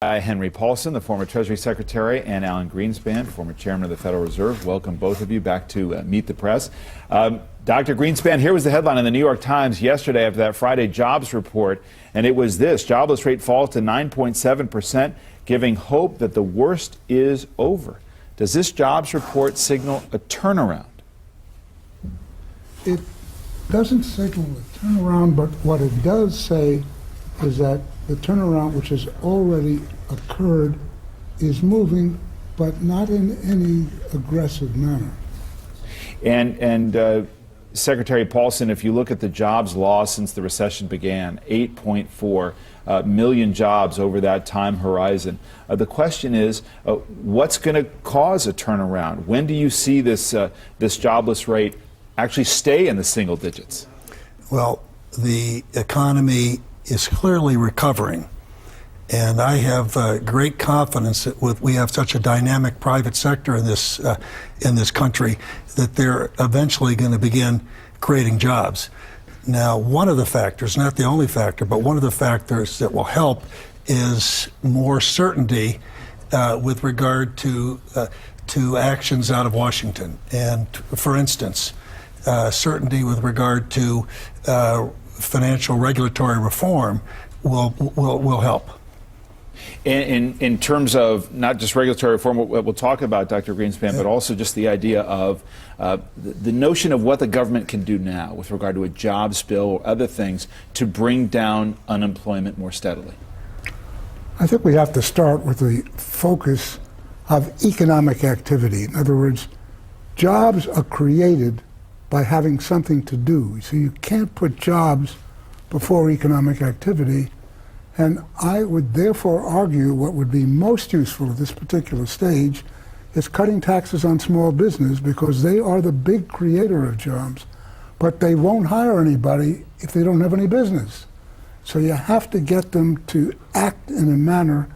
Henry Paulson, the former Treasury Secretary, and Alan Greenspan, former Chairman of the Federal Reserve. Welcome, both of you, back to Meet the Press. Dr. Greenspan, here was the headline in the New York Times yesterday after that Friday jobs report, and it was this: jobless rate falls to 9.7%, giving hope that the worst is over. Does this jobs report signal a turnaround? It doesn't signal a turnaround, but what it does say is that the turnaround, which has already occurred, is moving, but not in any aggressive manner. And Secretary Paulson, if you look at the jobs lost since the recession began, 8.4 million jobs over that time horizon. The question is, what's going to cause a turnaround? When do you see this jobless rate actually stay in the single digits? Well, the economy is clearly recovering, and I have great confidence that we have such a dynamic private sector in this country that they're eventually going to begin creating jobs. Now, one of the factors, not the only factor, but one of the factors that will help is more certainty with regard to actions out of Washington. And for instance, certainty with regard to financial regulatory reform will help. In terms of not just regulatory reform, what we'll talk about, Dr. Greenspan, but also just the idea of the notion of what the government can do now with regard to a jobs bill or other things to bring down unemployment more steadily. I think we have to start with the focus of economic activity. In other words, jobs are created by having something to do. So you can't put jobs before economic activity. And I would therefore argue what would be most useful at this particular stage is cutting taxes on small business, because they are the big creator of jobs. But they won't hire anybody if they don't have any business. So you have to get them to act in a manner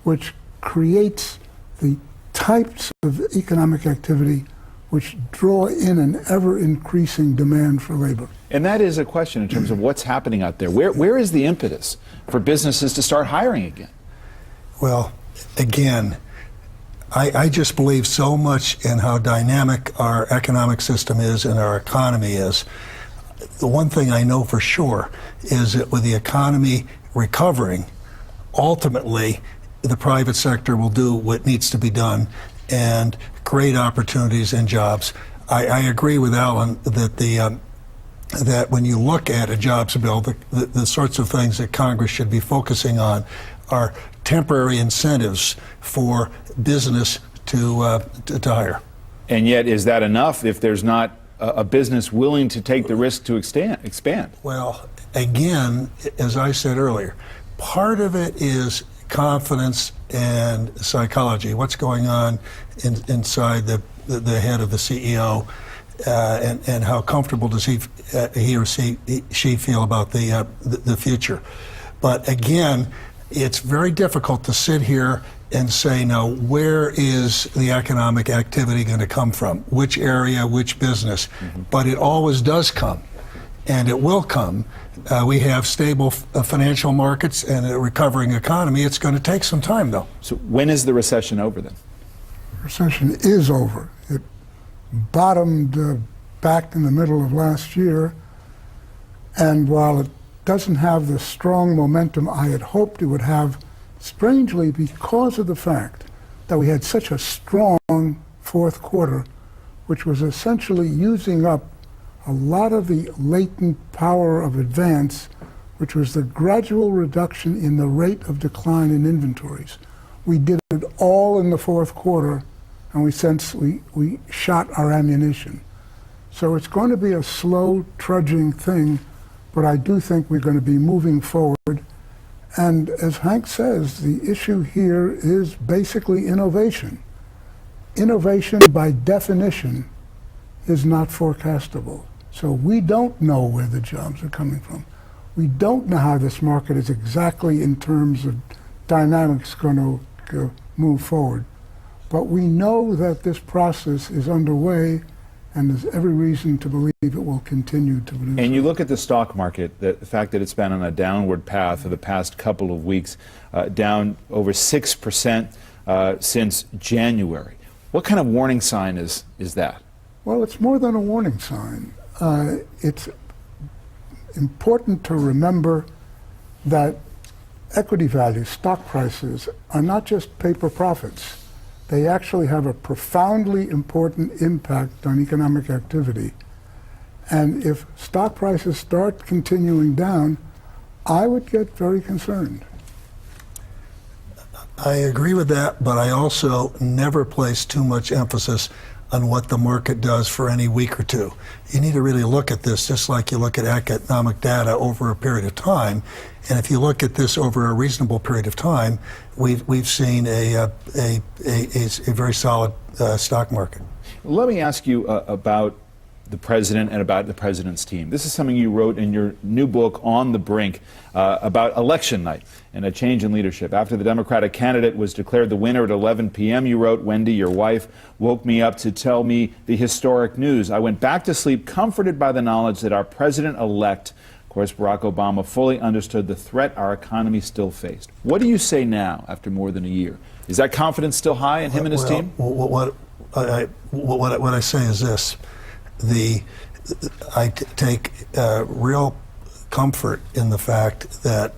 which creates the types of economic activity which draw in an ever-increasing demand for labor. And that is a question in terms of what's happening out there. Where is the impetus for businesses to start hiring again? Well, again, I just believe so much in how dynamic our economic system is and our economy is. The one thing I know for sure is that with the economy recovering, ultimately the private sector will do what needs to be done and create opportunities and jobs. I agree with Alan that that when you look at a jobs bill, the sorts of things that Congress should be focusing on are temporary incentives for business to hire. And yet, is that enough if there's not a business willing to take the risk to expand? Well, again, as I said earlier, part of it is confidence and psychology. What's going on inside the head of the CEO, and how comfortable does he or she feel about the future? But again, it's very difficult to sit here and say, now, where is the economic activity going to come from? Which area, which business? Mm-hmm. But it always does come, and it will come. We have stable financial markets and a recovering economy. It's going to take some time, though. So when is the recession over, then? The recession is over. It bottomed back in the middle of last year, and while it doesn't have the strong momentum I had hoped it would have, strangely, because of the fact that we had such a strong fourth quarter, which was essentially using up a lot of the latent power of advance, which was the gradual reduction in the rate of decline in inventories. We did it all in the fourth quarter, and we shot our ammunition. So it's going to be a slow, trudging thing, but I do think we're going to be moving forward. And as Hank says, the issue here is basically innovation. Innovation, by definition, is not forecastable. So we don't know where the jobs are coming from. We don't know how this market is exactly, in terms of dynamics, going to move forward. But we know that this process is underway, and there's every reason to believe it will continue to do so. And you look at the stock market, the fact that it's been on a downward path for the past couple of weeks, down over 6% since January. What kind of warning sign is that? Well, it's more than a warning sign. It's important to remember that equity values, stock prices, are not just paper profits. They actually have a profoundly important impact on economic activity. And if stock prices start continuing down, I would get very concerned. I agree with that, but I also never place too much emphasis on what the market does for any week or two. You need to really look at this just like you look at economic data over a period of time. And if you look at this over a reasonable period of time, we've seen a very solid stock market. Let me ask you about the president and about the president's team. This is something you wrote in your new book, On the Brink, about election night and a change in leadership. After the Democratic candidate was declared the winner at 11 p.m., you wrote, Wendy, your wife, woke me up to tell me the historic news. I went back to sleep comforted by the knowledge that our president-elect, of course, Barack Obama, fully understood the threat our economy still faced. What do you say now, after more than a year? Is that confidence still high in him and his team? What I say is this. I take real comfort in the fact that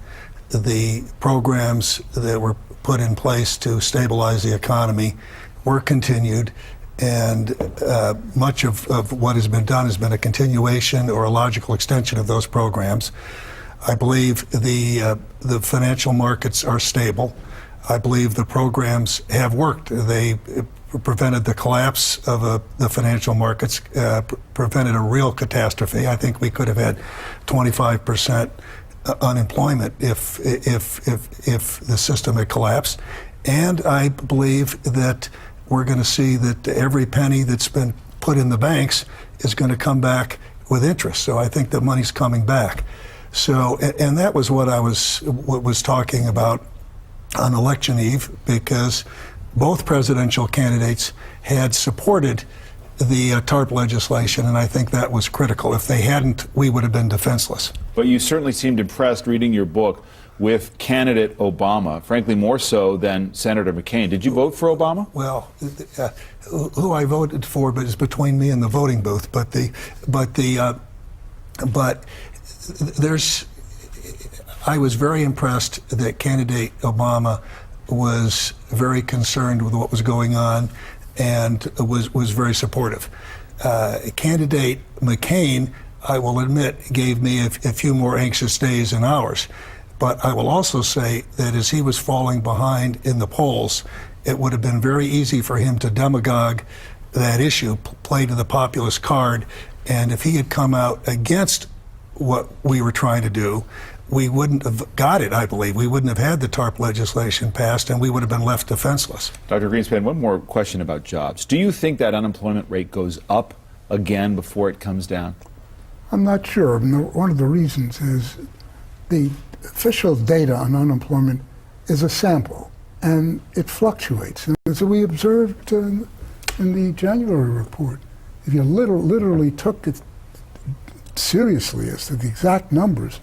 the programs that were put in place to stabilize the economy were continued, and much of what has been done has been a continuation or a logical extension of those programs. I believe the financial markets are stable. I believe the programs have worked. They prevented the collapse of the financial markets, prevented a real catastrophe. I think we could have had 25% unemployment if the system had collapsed. And I believe that we're going to see that every penny that's been put in the banks is going to come back with interest. So I think the money's coming back. So, and that was what I was talking about on election eve, because both presidential candidates had supported the TARP legislation, and I think that was critical. If they hadn't, we would have been defenseless. But you certainly seemed impressed reading your book with candidate Obama, frankly more so than Senator McCain. Did you vote for Obama? Well, who I voted for is between me and the voting booth. But I was very impressed that candidate Obama was very concerned with what was going on and was very supportive. Candidate McCain, I will admit, gave me a few more anxious days and hours. But I will also say that as he was falling behind in the polls, it would have been very easy for him to demagogue that issue, play to the populist card, and if he had come out against what we were trying to do, we wouldn't have got it, I believe. We wouldn't have had the TARP legislation passed, and we would have been left defenseless. Dr. Greenspan, one more question about jobs. Do you think that unemployment rate goes up again before it comes down? I'm not sure. One of the reasons is the official data on unemployment is a sample, and it fluctuates. And as we observed in the January report, if you literally took it seriously as to the exact numbers,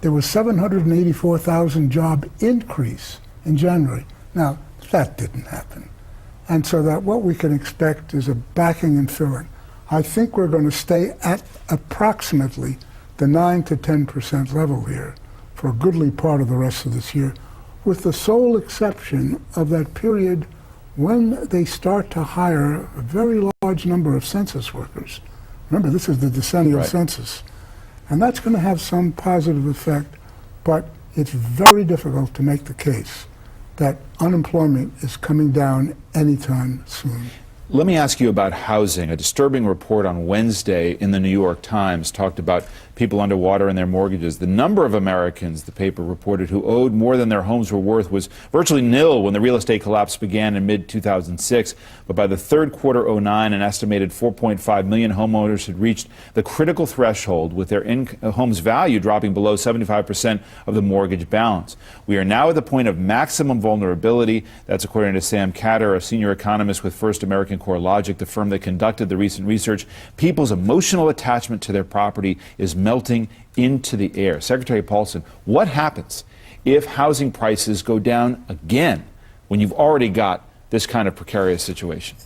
there was 784,000 job increase in January. Now, that didn't happen. And so that what we can expect is a backing and filling. I think we're going to stay at approximately the 9 to 10% level here for a goodly part of the rest of this year, with the sole exception of that period when they start to hire a very large number of census workers. Remember, this is the decennial census. And that's going to have some positive effect, but it's very difficult to make the case that unemployment is coming down anytime soon. Let me ask you about housing. A disturbing report on Wednesday in the New York Times talked about people underwater in their mortgages. The number of Americans, the paper reported, who owed more than their homes were worth was virtually nil when the real estate collapse began in mid-2006. But by the third quarter '09, an estimated 4.5 million homeowners had reached the critical threshold, with their home's value dropping below 75% of the mortgage balance. We are now at the point of maximum vulnerability. That's according to Sam Catter, a senior economist with First American CoreLogic, the firm that conducted the recent research, people's emotional attachment to their property is melting into the air. Secretary Paulson, what happens if housing prices go down again when you've already got this kind of precarious situation?